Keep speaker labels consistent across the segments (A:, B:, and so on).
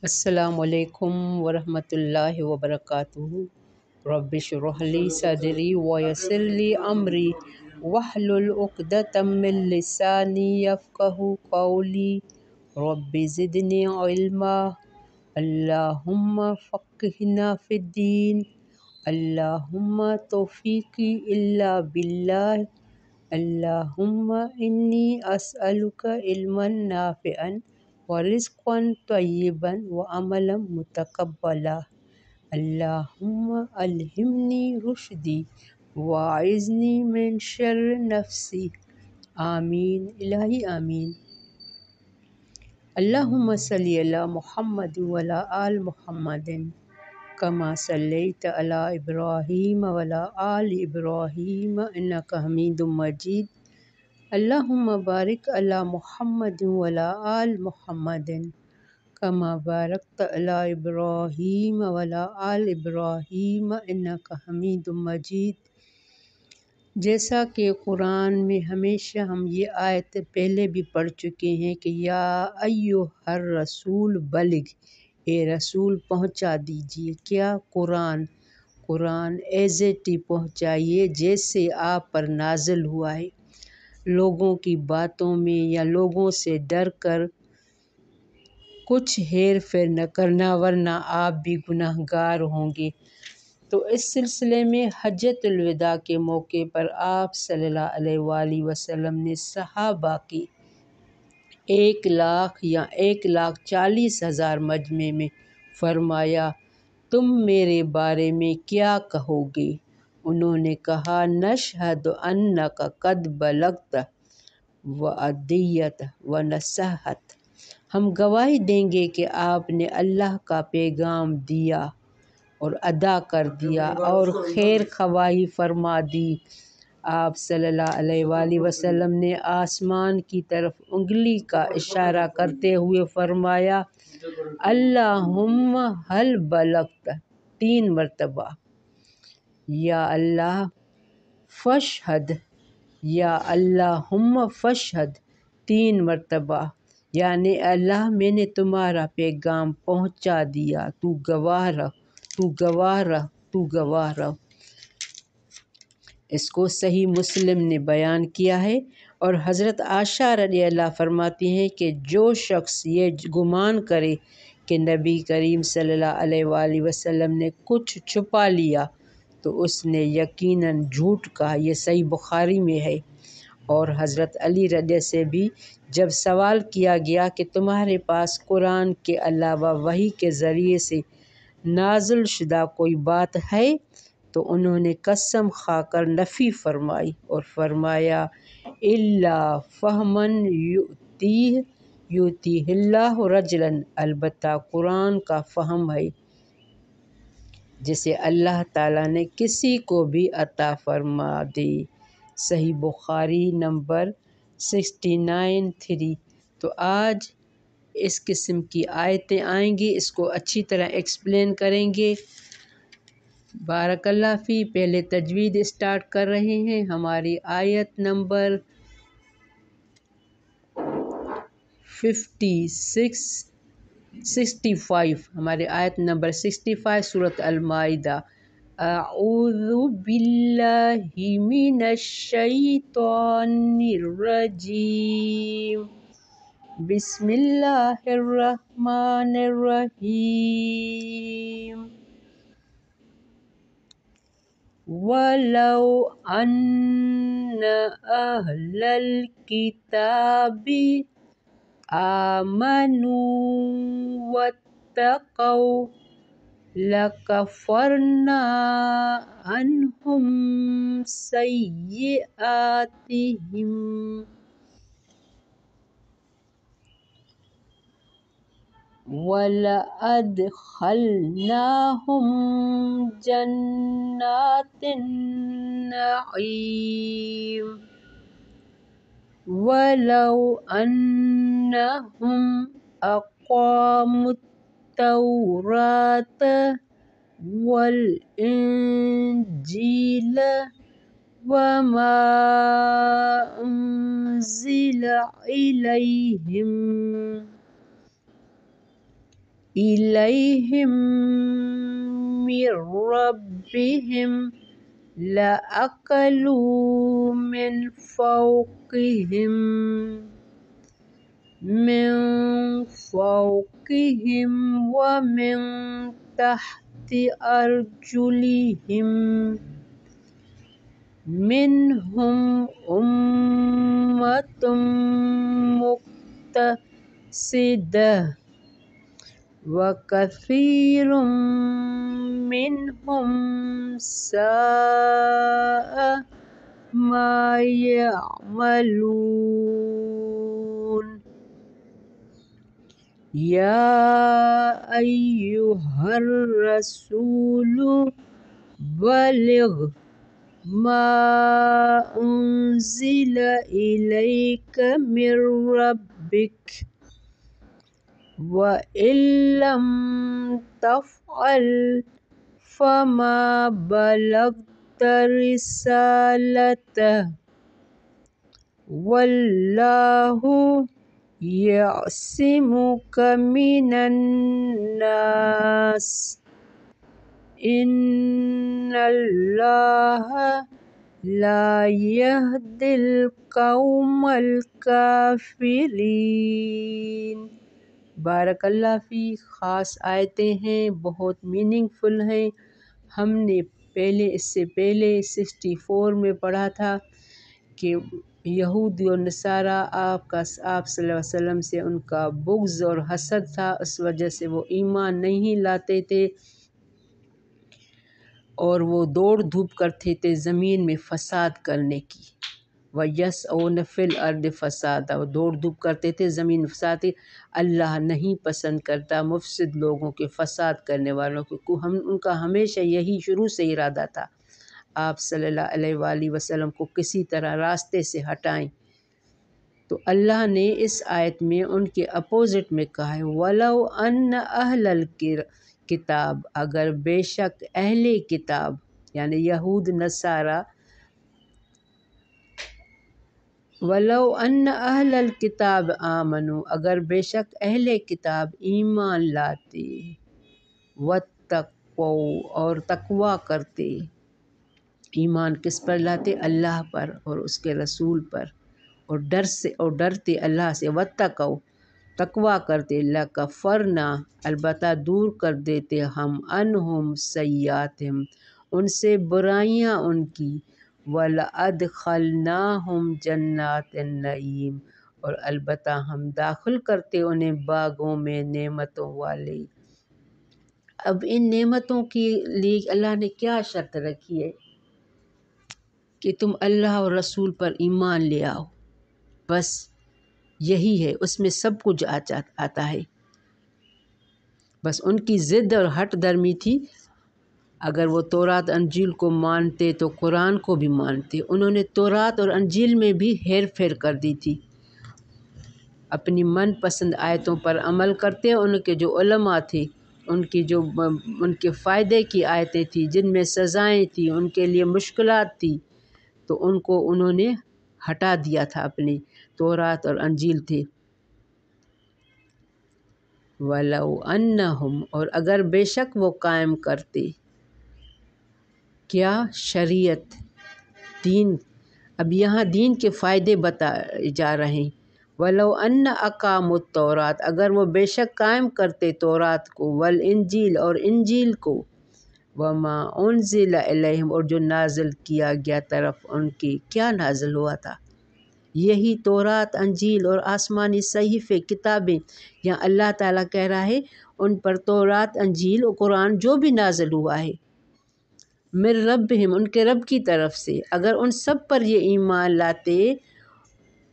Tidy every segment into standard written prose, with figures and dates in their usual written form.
A: السلام علیکم ورحمۃ اللہ وبرکاتہ۔ رب اشرح لی صدری ویسر لی امری واحلل عقدۃ من لسانی یفقہوا قولی۔ رب زدنی علما، اللہم فقہنا فی الدین، اللہم توفیقی الا باللہ، اللہم انی اسألک علما نافعا ورزقا طیبا وعملا متقبلا۔ اللہم الہمنی رشدی واعذنی من شر نفسی۔ آمین الہی آمین۔ اللہم صلی علی محمد وعلی آل محمد کما صلیت علی ابراہیم وعلی آل ابراہیم انک حمید مجید۔ اللہم بارک علی محمد وعلی آل محمد کما بارکت علی ابراہیم وعلی آل ابراہیم انک حمید مجید۔ جیسا کہ قرآن میں ہمیشہ ہم یہ آیت پہلے بھی پڑھ چکے ہیں کہ یا ایھا الرسول بلغ، اے رسول پہنچا دیجیے کیا؟ قرآن ایز اٹ ہی پہنچائیے جیسے آپ پر نازل ہوا ہے۔ لوگوں کی باتوں میں یا لوگوں سے ڈر کر کچھ ہیر پھیر نہ کرنا ورنہ آپ بھی گناہ گار ہوں گے۔ تو اس سلسلے میں حجۃ الوداع کے موقع پر آپ صلی اللہ علیہ وآلہ وسلم نے صحابہ کی 1,00,000 یا 1,40,000 مجمع میں فرمایا تم میرے بارے میں کیا کہو گے؟ انہوں نے کہا نشہد انک قد بلغت وأدیت ونصحت، ہم گواہی دیں گے کہ آپ نے اللہ کا پیغام دیا اور ادا کر دیا اور خیر خواہی فرما دی۔ آپ صلی اللہ علیہ وآلہ وسلم نے آسمان کی طرف انگلی کا اشارہ کرتے ہوئے فرمایا اللہم حل بلغت 3 مرتبہ، یا اللہ فاشہد، یا اللہم فاشہد 3 مرتبہ، یعنی اللہ میں نے تمہارا پیغام پہنچا دیا، تو گواہ رہ، تو گواہ رہ، تو گواہ رہ۔ اس کو صحیح مسلم نے بیان کیا ہے۔ اور حضرت عائشہ رضی اللہ فرماتی ہیں کہ جو شخص یہ گمان کرے کہ نبی کریم صلی اللہ علیہ وآلہ وسلم نے کچھ چھپا لیا تو اس نے یقیناً جھوٹ کہا۔ یہ صحیح بخاری میں ہے۔ اور حضرت علی رضی اللہ سے بھی جب سوال کیا گیا کہ تمہارے پاس قرآن کے علاوہ وحی کے ذریعے سے نازل شدہ کوئی بات ہے؟ تو انہوں نے قسم کھا کر نفی فرمائی اور فرمایا الا فہما یؤتیہ اللہ رجلا، البتہ قرآن کا فہم ہے جسے اللہ تعالیٰ نے کسی کو بھی عطا فرما دے۔ صحیح بخاری نمبر 69-3۔ تو آج اس قسم کی آیتیں آئیں گی، اس کو اچھی طرح ایکسپلین کریں گے۔ بارک اللہ فی۔ پہلے تجوید اسٹارٹ کر رہے ہیں۔ ہماری آیت نمبر 65، ہماری آیت نمبر 65 سورۃ المائدہ۔ اعوذ باللہ من الشیطان الرجیم، بسم اللہ الرحمن الرحیم۔ وَلَوْ أَنَّ أَهْلَ الْكِتَابِ آمَنُوا وَاتَّقَوْا لَكَفَّرْنَا عَنْهُمْ سَيِّئَاتِهِمْ وَلَأَدْخَلْنَاهُمْ جَنَّاتِ النَّعِيمِ وَلَوْ أَنَّهُمْ أَقَامُوا التَّوْرَاةَ وَالْإِنْجِيلَ وَمَا أُنْزِلَ إِلَيْهِمْ إليهم من ربهم لأكلوا من فوقهم ومن تحت أرجلهم منهم أمة مقتصدة وكثير منهم ساء ما يعملون يا أيها الرسول بلغ ما أنزل إليك من ربك وإن لم تفعل فما بلغت رسالته والله يعصمك من الناس إن الله لا يهدي القوم الكافرين۔ بارک اللہ فی۔ خاص آیتیں ہیں، بہت میننگ فل ہیں۔ ہم نے اس سے پہلے 64 میں پڑھا تھا کہ یہودی اور نصارہ آپ صلی اللہ علیہ وسلم سے ان کا بغض اور حسد تھا، اس وجہ سے وہ ایمان نہیں لاتے تھے اور وہ دوڑ دھوپ کرتے تھے زمین میں فساد کرنے کی۔ وَيَسْعَوْنَ فِي الْأَرْضِ فَسَادًا، وہ دوڑ دھوپ کرتے تھے زمین میں فساد کی۔ اللہ نہیں پسند کرتا مفسد لوگوں کے، فساد کرنے والوں کو۔ ان کا ہمیشہ یہی شروع سے ارادہ تھا آپ صلی اللہ علیہ وآلہ وسلم کو کسی طرح راستے سے ہٹائیں۔ تو اللہ نے اس آیت میں ان کے اپوزٹ میں کہا ہے وَلَوْ أَنَّ أَهْلَ الْكِتَابِ، اگر بے شک اہل کتاب یعنی یہود نصارہ، وَلَوْ أَنَّ أَهْلَ الْكِتَابِ آمَنُوا، اگر بے شک اہل کتاب ایمان لاتے، وَاتَّقَوْا اور تقویٰ کرتے۔ ایمان کس پر لاتے؟ اللہ پر اور اس کے رسول پر، اور ڈرتے اللہ سے۔ وَاتَّقَوْا تقویٰ کرتے، لَكَفَّرْنَا البتہ دور کر دیتے ہم عَنْهُمْ سَیِّئَاتِهِمْ ان سے برائیاں ان کی، وَلَأَدْخَلْنَاهُمْ جَنَّاتِ النَّعِیمِ اور البتہ ہم داخل کرتے انہیں باغوں میں نعمتوں والے۔ اب ان نعمتوں کے لیے اللہ نے کیا شرط رکھی ہے کہ تم اللہ اور رسول پر ایمان لے آؤ، بس یہی ہے، اس میں سب کچھ آتا ہے۔ بس ان کی ضد اور ہٹ درمی تھی، اگر وہ تورات انجیل کو مانتے تو قرآن کو بھی مانتے۔ انہوں نے تورات اور انجیل میں بھی ہیر پھیر کر دی تھی، اپنی من پسند آیتوں پر عمل کرتے۔ ان کے جو علماء تھے، ان کے فائدے کی آیتیں تھیں، جن میں سزائیں تھیں، ان کے لیے مشکلات تھی، تو ان کو انہوں نے ہٹا دیا تھا، اپنی تورات اور انجیل تھے۔ وَلَوْ أَنَّهُمْ اور اگر بے شک وہ قائم کرتے کیا؟ شریعت، دین۔ اب یہاں دین کے فائدے بتائے جا رہے ہیں۔ وَلَوْ أَنَّ أَقَامُوا التَّوْرَاةَ اگر وہ بے شک قائم کرتے تورات کو، وَالْإِنْجِيلَ اور انجیل کو، وَمَا أُنزِلَ إِلَيْهِمْ اور جو نازل کیا گیا طرف ان کے۔ کیا نازل ہوا تھا؟ یہی تورات، انجیل اور آسمانی صحیفے، کتابیں۔ یہاں اللہ تعالیٰ کہہ رہا ہے ان پر تورات، انجیل اور قرآن جو بھی نازل ہوا ہے، من ربہم ان کے رب کی طرف سے، اگر ان سب پر یہ ایمان لاتے،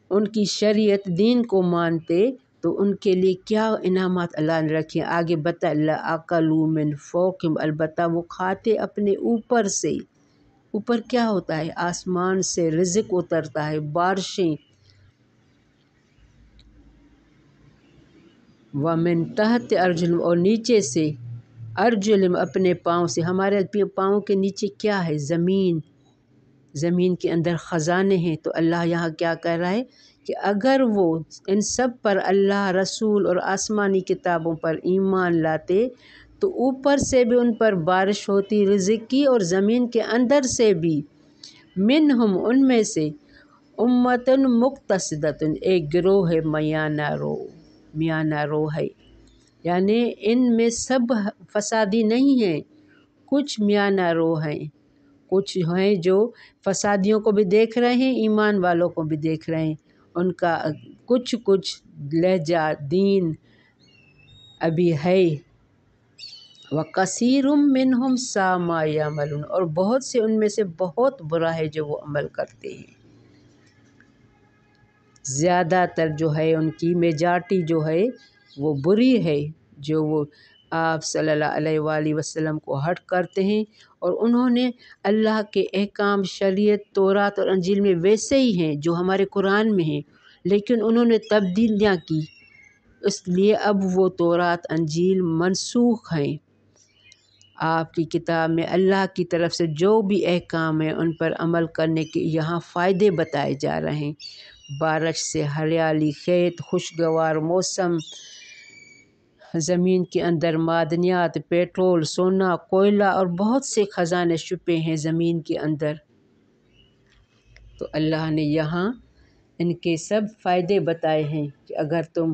A: ان کی شریعت دین کو مانتے، تو ان کے لیے کیا انعامات اللہ نے رکھے۔ آگے بتا لَأَكَلُوا مِن فَوْقِهِمْ البتہ وہ کھاتے اپنے اوپر سے۔ اوپر کیا ہوتا ہے؟ آسمان سے رزق اترتا ہے، بارشیں۔ وَمِن تَحْتِ أَرْجُلِهِمْ اور نیچے سے، ارجلم اپنے پاؤں سے۔ ہمارے پاؤں کے نیچے کیا ہے؟ زمین۔ زمین کے اندر خزانے ہیں۔ تو اللہ یہاں کیا کہہ رہا ہے کہ اگر وہ ان سب پر اللہ، رسول اور آسمانی کتابوں پر ایمان لاتے تو اوپر سے بھی ان پر بارش ہوتی رزق کی، اور زمین کے اندر سے بھی، منہم ان میں سے، امتن مقتصدتن ایک گروہ ہے، میانہ رو ہے، یعنی ان میں سب فسادی نہیں ہیں، کچھ میانہ رو ہیں، کچھ ہیں جو فسادیوں کو بھی دیکھ رہے ہیں، ایمان والوں کو بھی دیکھ رہے ہیں، ان کا کچھ لہجہ دین ابھی ہے۔ وَكَثِيرٌ مِّنْهُمْ سَاءَ مَا يَعْمَلُونَ اور بہت سے ان میں سے بہت برا ہے جو وہ عمل کرتے ہیں۔ زیادہ تر جو ہے ان کی میجارٹی جو ہے وہ بری ہے، جو وہ آپ صلی اللہ علیہ وآلہ وسلم کو ہرٹ کرتے ہیں، اور انہوں نے اللہ کے احکام شریعت تورات اور انجیل میں ویسے ہی ہیں جو ہمارے قرآن میں ہیں، لیکن انہوں نے تبدیلیاں کی، اس لیے اب وہ تورات انجیل منسوخ ہیں۔ آپ کی کتاب میں اللہ کی طرف سے جو بھی احکام ہیں ان پر عمل کرنے کے یہاں فائدے بتائے جا رہے ہیں، بارش سے ہریالی، کھیت، خوشگوار موسم، زمین کے اندر معدنیات، پیٹرول، سونا، کوئلہ اور بہت سے خزانے چھپے ہیں زمین کے اندر۔ تو اللہ نے یہاں ان کے سب فائدے بتائے ہیں کہ اگر تم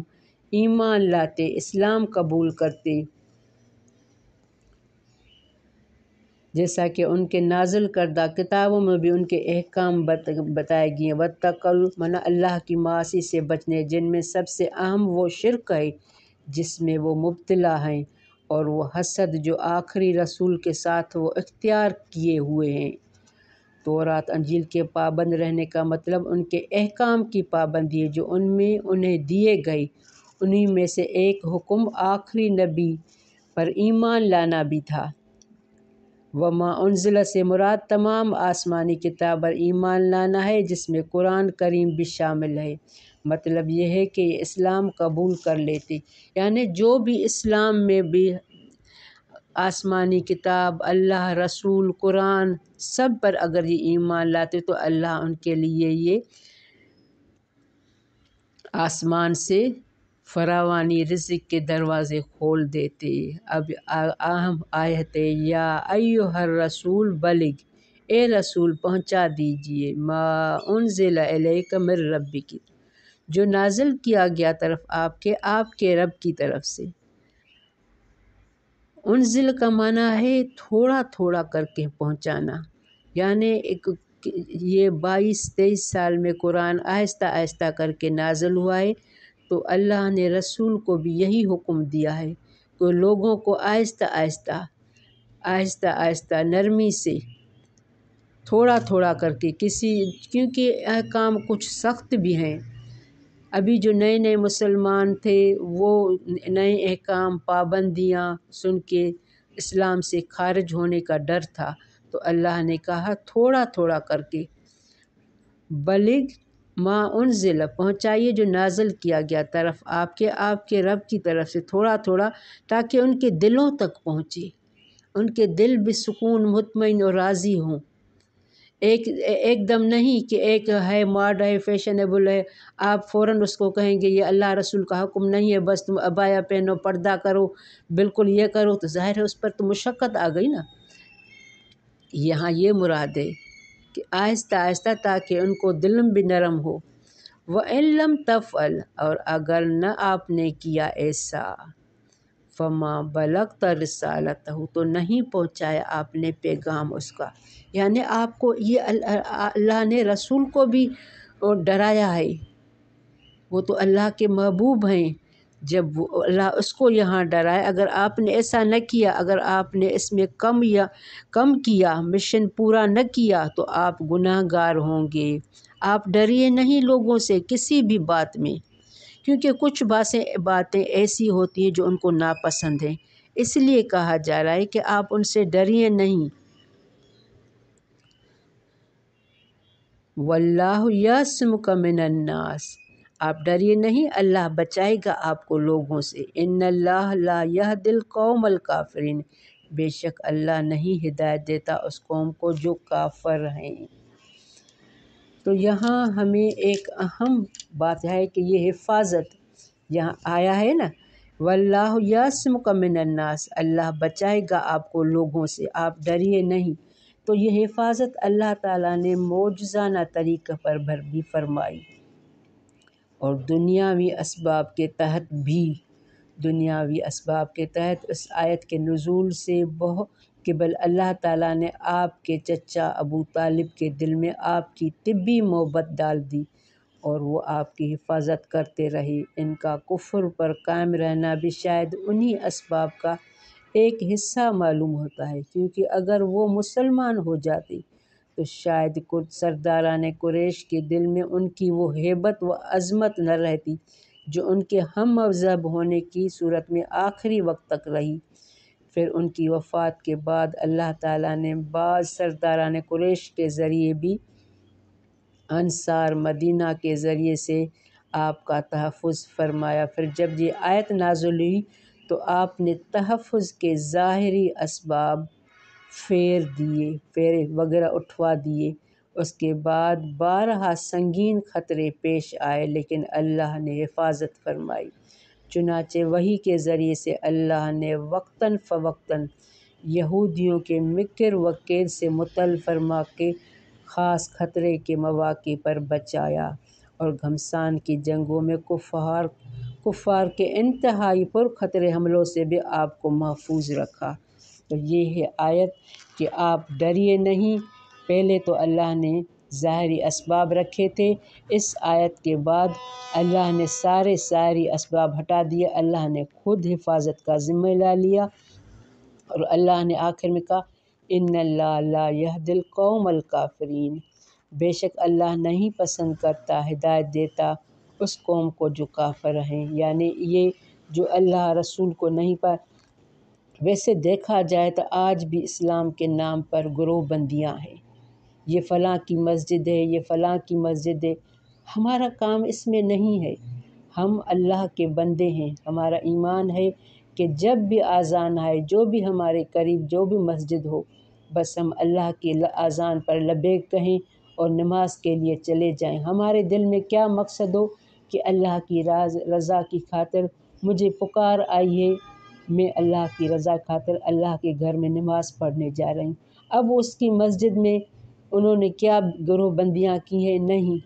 A: ایمان لاتے، اسلام قبول کرتے، جیسا کہ ان کے نازل کردہ کتابوں میں بھی ان کے احکام بتائے گئے ہیں، وَاتَّقُوا منا اللہ کی معاصی سے بچنے، جن میں سب سے اہم وہ شرک ہے جس میں وہ مبتلا ہیں، اور وہ حسد جو آخری رسول کے ساتھ وہ اختیار کیے ہوئے ہیں۔ تورات انجیل کے پابند رہنے کا مطلب ان کے احکام کی پابندی ہے جو ان میں انہیں دیے گئے، انہی میں سے ایک حکم آخری نبی پر ایمان لانا بھی تھا۔ وما انزل سے مراد تمام آسمانی کتاب پر ایمان لانا ہے، جس میں قرآن کریم بھی شامل ہے۔ مطلب یہ ہے کہ یہ اسلام قبول کر لیتے، یعنی جو بھی اسلام میں بھی آسمانی کتاب، اللہ، رسول، قرآن، سب پر اگر یہ ایمان لاتے تو اللہ ان کے لیے یہ آسمان سے فراوانی رزق کے دروازے کھول دیتے۔ اب اہم آیت ہے، یا ایھا الرسول بلغ، اے رسول پہنچا دیجئے، ما انزل الیک من ربک، جو نازل کیا گیا طرف آپ کے رب کی طرف سے۔ انزل کا معنی ہے تھوڑا تھوڑا کر کے پہنچانا، یعنی یہ 22-23 سال میں قرآن آہستہ آہستہ کر کے نازل ہوا ہے، تو اللہ نے رسول کو بھی یہی حکم دیا ہے کہ لوگوں کو آہستہ آہستہ نرمی سے تھوڑا تھوڑا کر کے کیونکہ احکام کچھ سخت بھی ہیں۔ ابھی جو نئے مسلمان تھے وہ نئے احکام، پابندیاں سن کے اسلام سے خارج ہونے کا ڈر تھا، تو اللہ نے کہا تھوڑا تھوڑا کر کے بلغ ما انزل، پہنچائیے جو نازل کیا گیا طرف آپ کے رب کی طرف سے، تھوڑا تھوڑا، تاکہ ان کے دلوں تک پہنچے، ان کے دل بھی سکون، مطمئن اور راضی ہوں۔ ایک دم نہیں کہ ایک ہے ماڈ ہے، فیشنیبل ہے، آپ فوراً اس کو کہیں گے یہ اللہ رسول کا حکم نہیں ہے، بس تم عبایا پہنو، پردہ کرو، بالکل یہ کرو، تو ظاہر ہے اس پر تو مشقت آ گئی نا۔ یہاں یہ مراد ہے کہ آہستہ آہستہ، تاکہ ان کو دل بھی نرم ہو۔ وَإِن لَّمْ تَفْعَلْ، اور اگر نہ آپ نے کیا ایسا، فَمَا بَلَغْتَ رِسَالَتَهُ، تو نہیں پہنچایا آپ نے پیغام اس کا، یعنی آپ کو یہ اللہ نے رسول کو بھی ڈرایا ہے، وہ تو اللہ کے محبوب ہیں، جب اللہ اس کو یہاں ڈرائے، اگر آپ نے ایسا نہ کیا، اگر آپ نے اس میں کم کیا، مشن پورا نہ کیا، تو آپ گناہ گار ہوں گے۔ آپ ڈریے نہیں لوگوں سے کسی بھی بات میں، کیونکہ کچھ باتیں ایسی ہوتی ہیں جو ان کو ناپسند ہیں، اس لیے کہا جا رہا ہے کہ آپ ان سے ڈریے نہیں۔ وَاللَّهُ يَعْصِمُكَ مِنَ النَّاسِ، آپ ڈریے نہیں، اللہ بچائے گا آپ کو لوگوں سے۔ إِنَّ اللَّهَ لَا يَهْدِي الْقَوْمَ الْكَافِرِينَ، بے شک اللہ نہیں ہدایت دیتا اس قوم کو جو کافر ہیں۔ تو یہاں ہمیں ایک اہم بات ہے کہ یہ حفاظت یہاں آیا ہے نا، واللہ یعصمک من الناس، اللہ بچائے گا آپ کو لوگوں سے، آپ ڈریے نہیں۔ تو یہ حفاظت اللہ تعالیٰ نے معجزانہ طریقہ پر بھی فرمائی، اور دنیاوی اسباب کے تحت بھی، دنیاوی اسباب کے تحت اس آیت کے نزول سے قبل اللہ تعالیٰ نے آپ کے چچا ابو طالب کے دل میں آپ کی طبی محبت ڈال دی، اور وہ آپ کی حفاظت کرتے رہے۔ ان کا کفر پر قائم رہنا بھی شاید انہی اسباب کا ایک حصہ معلوم ہوتا ہے، کیونکہ اگر وہ مسلمان ہو جاتے تو شاید سرداران قریش کے دل میں ان کی وہ ہیبت و عظمت نہ رہتی جو ان کے ہم مذہب ہونے کی صورت میں آخری وقت تک رہی۔ پھر ان کی وفات کے بعد اللہ تعالیٰ نے بعض سرداران قریش کے ذریعے بھی انصار مدینہ کے ذریعے سے آپ کا تحفظ فرمایا۔ پھر جب یہ آیت نازل ہوئی تو آپ نے تحفظ کے ظاہری اسباب پھیرے وغیرہ اٹھوا دیے۔ اس کے بعد بارہا سنگین خطرے پیش آئے، لیکن اللہ نے حفاظت فرمائی۔ چنانچہ وحی کے ذریعے سے اللہ نے وقتاً فوقتاً یہودیوں کے مکر و کید سے مطلع فرما کے خاص خطرے کے مواقع پر بچایا، اور گھمسان کی جنگوں میں کفار کے انتہائی پرخطر حملوں سے بھی آپ کو محفوظ رکھا۔ تو یہ ہے آیت کہ آپ ڈریے نہیں۔ پہلے تو اللہ نے ظاہری اسباب رکھے تھے، اس آیت کے بعد اللہ نے ساری اسباب ہٹا دیے، اللہ نے خود حفاظت کا ذمہ لے لیا، اور اللہ نے آخر میں کہا ان اللہ لا یہدی القوم الکافرین، بے شک اللہ نہیں پسند کرتا، ہدایت دیتا اس قوم کو جو کافر ہیں، یعنی یہ جو اللہ رسول کو نہیں پا۔ ویسے دیکھا جائے تو آج بھی اسلام کے نام پر گروہ بندیاں ہیں، یہ فلاں کی مسجد ہے، یہ فلاں کی مسجد ہے۔ ہمارا کام اس میں نہیں ہے، ہم اللہ کے بندے ہیں۔ ہمارا ایمان ہے کہ جب بھی اذان آئے، جو بھی ہمارے قریب جو بھی مسجد ہو، بس ہم اللہ کی اذان پر لبیک کہیں اور نماز کے لیے چلے جائیں۔ ہمارے دل میں کیا مقصد ہو کہ اللہ کی رضا کی خاطر مجھے پکار آئی ہے، میں اللہ کی رضا خاطر اللہ کے گھر میں نماز پڑھنے جا رہی ہوں۔ اب اس کی مسجد میں انہوں نے کیا گروہ بندیاں کی ہیں، نہیں،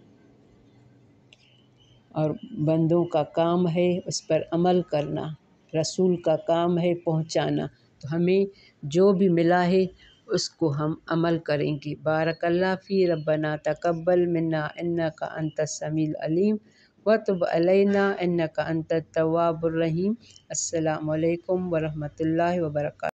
A: اور بندوں کا کام ہے اس پر عمل کرنا، رسول کا کام ہے پہنچانا، تو ہمیں جو بھی ملا ہے اس کو ہم عمل کریں گے۔ بارک اللہ فی ربنا تقبل منا انک انت السمیع العلیم وتب علینا انک انت التواب الرحیم۔ السلام علیکم ورحمۃ اللہ وبرکاتہ۔